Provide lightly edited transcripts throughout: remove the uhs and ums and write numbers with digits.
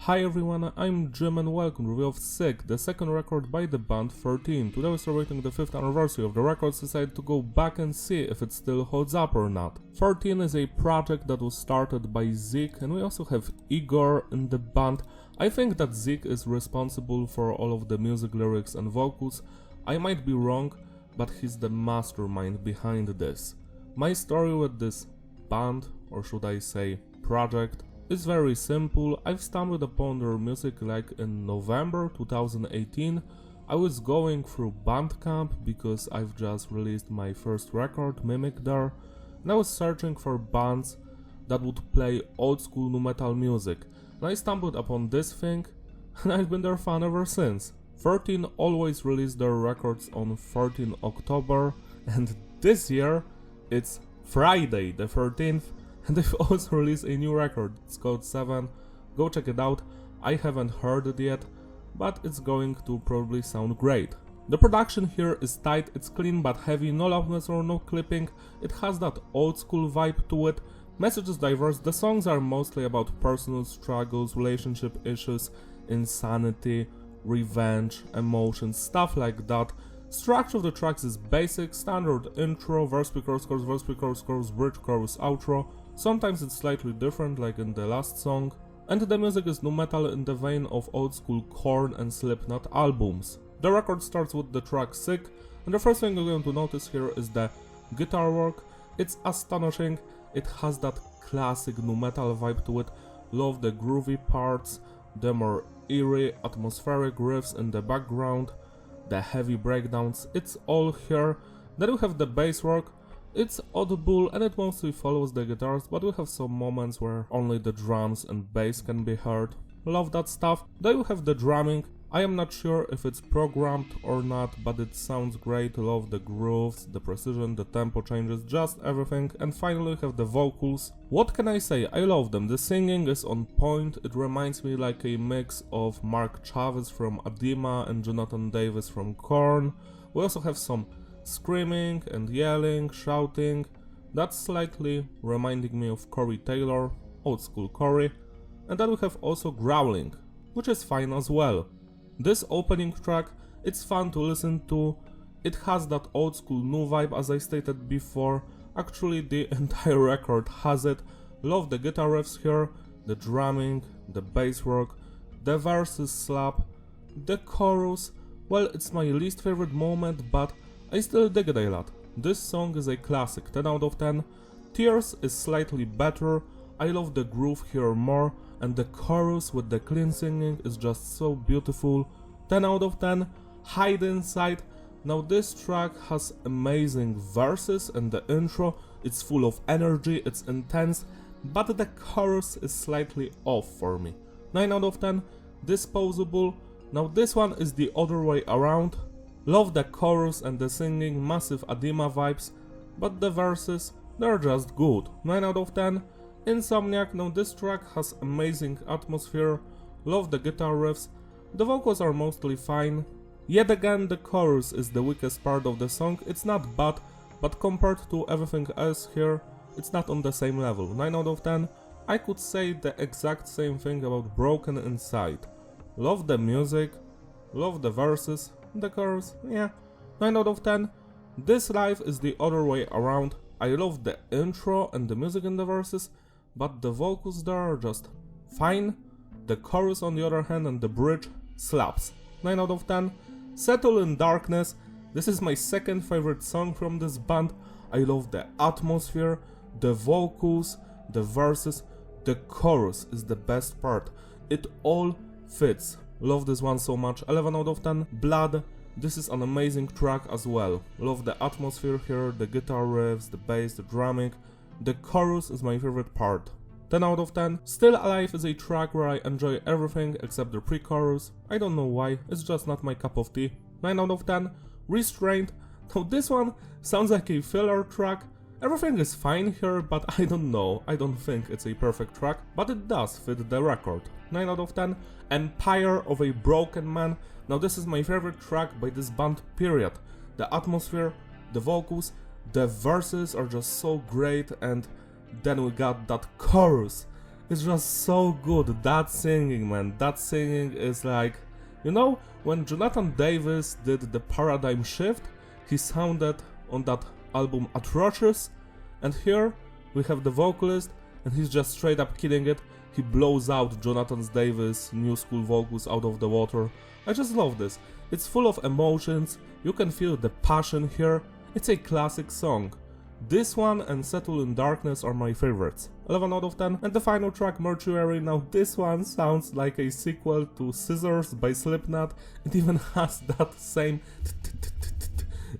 Hi everyone, I'm Jim and welcome to review of XIII, the second record by the band XIII. Today we're celebrating the 5th anniversary of the record, so decided to go back and see if it still holds up or not. XIII is a project that was started by Zeke, and we also have Igor in the band. I think that Zeke is responsible for all of the music, lyrics and vocals. I might be wrong, but he's the mastermind behind this. My story with this band, or should I say project, it's very simple. I've stumbled upon their music like in November 2018. I was going through Bandcamp because I've just released my first record, Mimic there, and I was searching for bands that would play old school nu metal music. And I stumbled upon this thing, and I've been their fan ever since. XIII always released their records on 13 October, and this year it's Friday the 13th. And they've also released a new record, it's called XIII, go check it out. I haven't heard it yet, but it's going to probably sound great. The production here is tight, it's clean but heavy, no loudness or no clipping, it has that old school vibe to it, message is diverse, the songs are mostly about personal struggles, relationship issues, insanity, revenge, emotions, stuff like that. Structure of the tracks is basic, standard intro, verse pre-chorus, chorus, verse pre-chorus, chorus, bridge, chorus, outro. Sometimes it's slightly different, like in the last song. And the music is nu metal in the vein of old school Korn and Slipknot albums. The record starts with the track Sick, and the first thing you're going to notice here is the guitar work. It's astonishing, it has that classic nu metal vibe to it. Love the groovy parts, the more eerie, atmospheric riffs in the background, the heavy breakdowns, it's all here. Then we have the bass work. It's audible and it mostly follows the guitars, but we have some moments where only the drums and bass can be heard. Love that stuff. Then you have the drumming. I am not sure if it's programmed or not, but it sounds great. Love the grooves, the precision, the tempo changes, just everything. And finally we have the vocals. What can I say? I love them. The singing is on point. It reminds me like a mix of Mark Chavez from Adema and Jonathan Davis from Korn. We also have some screaming and yelling, shouting. That's slightly reminding me of Corey Taylor, old school Corey. And then we have also growling, which is fine as well. This opening track, it's fun to listen to. It has that old school nu vibe as I stated before. Actually the entire record has it. Love the guitar riffs here, the drumming, the bass work, the verses slap, the chorus. Well, it's my least favorite moment, but I still dig it a lot. This song is a classic, 10 out of 10. Tears is slightly better, I love the groove here more, and the chorus with the clean singing is just so beautiful. 10 out of 10. Hide Inside. Now this track has amazing verses and the intro, it's full of energy, it's intense, but the chorus is slightly off for me. 9 out of 10. Disposable. Now this one is the other way around. Love the chorus and the singing, massive Adema vibes, but the verses, they're just good. 9 out of 10. Insomniac. Now this track has amazing atmosphere, love the guitar riffs, the vocals are mostly fine. Yet again the chorus is the weakest part of the song. It's not bad, but compared to everything else here, it's not on the same level. 9 out of 10. I could say the exact same thing about Broken Inside. Love the music, love the verses, the chorus, yeah. 9 out of 10. This Life is the other way around. I love the intro and the music in the verses, but the vocals there are just fine. The chorus on the other hand and the bridge slaps. 9 out of 10. Settle in Darkness. This is my second favorite song from this band. I love the atmosphere, the vocals, the verses, the chorus is the best part. It all fits. Love this one so much. 11 out of 10. Blood. This is an amazing track as well. Love the atmosphere here, the guitar riffs, the bass, the drumming. The chorus is my favorite part. 10 out of 10. Still Alive is a track where I enjoy everything except the pre-chorus. I don't know why, it's just not my cup of tea. 9 out of 10. Restraint. Now this one sounds like a filler track. Everything is fine here, but I don't know, I don't think it's a perfect track, but it does fit the record. 9 out of 10. Empire of a Broken Man. Now this is my favorite track by this band, period. The atmosphere, the vocals, the verses are just so great, and then we got that chorus. It's just so good, that singing, man. That singing is like, you know, when Jonathan Davis did the Paradigm Shift, he sounded on that album atrocious, and here we have the vocalist, and he's just straight up killing it. He blows out Jonathan Davis' new school vocals out of the water. I just love this. It's full of emotions, you can feel the passion here. It's a classic song. This one and Settle in Darkness are my favorites. 11 out of 10. And the final track, Mortuary. Now this one sounds like a sequel to Scissors by Slipknot. It even has that same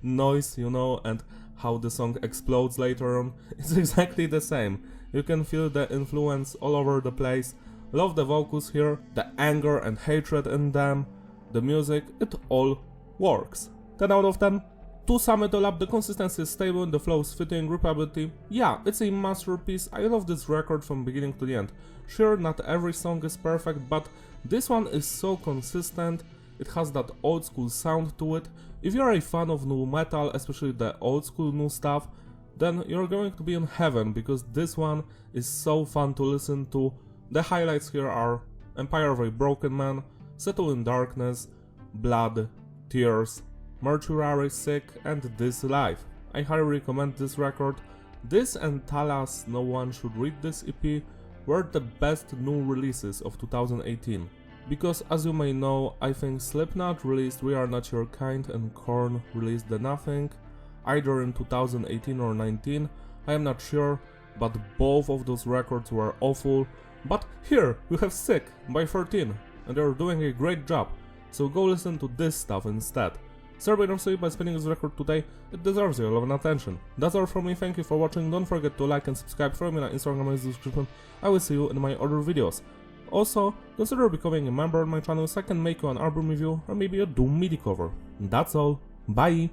noise, you know, and how the song explodes later on. It's exactly the same. You can feel the influence all over the place. Love the vocals here, the anger and hatred in them, the music, it all works. 10 out of 10. To sum it all up, the consistency is stable and the flow is fitting, replayability. Yeah, it's a masterpiece. I love this record from beginning to the end. Sure, not every song is perfect, but this one is so consistent. It has that old school sound to it. If you're a fan of nu metal, especially the old school nu stuff, then you're going to be in heaven, because this one is so fun to listen to. The highlights here are Empire of a Broken Man, Settle in Darkness, Blood, Tears, Mortuary, Sick, and This Life. I highly recommend this record. This and Talas No One Should Read This EP were the best new releases of 2018. Because as you may know, I think Slipknot released We Are Not Your Kind and Korn released The Nothing, either in 2018 or 19, I am not sure, but both of those records were awful. But here we have Sick by XIII, and they're doing a great job, so go listen to this stuff instead. Celebrate your sleep by spinning this record today, it deserves your love and attention. That's all from me, thank you for watching, don't forget to like and subscribe, follow me on Instagram in the description, I will see you in my other videos. Also, consider becoming a member on my channel so I can make you an album review or maybe a Doom MIDI cover. That's all, bye!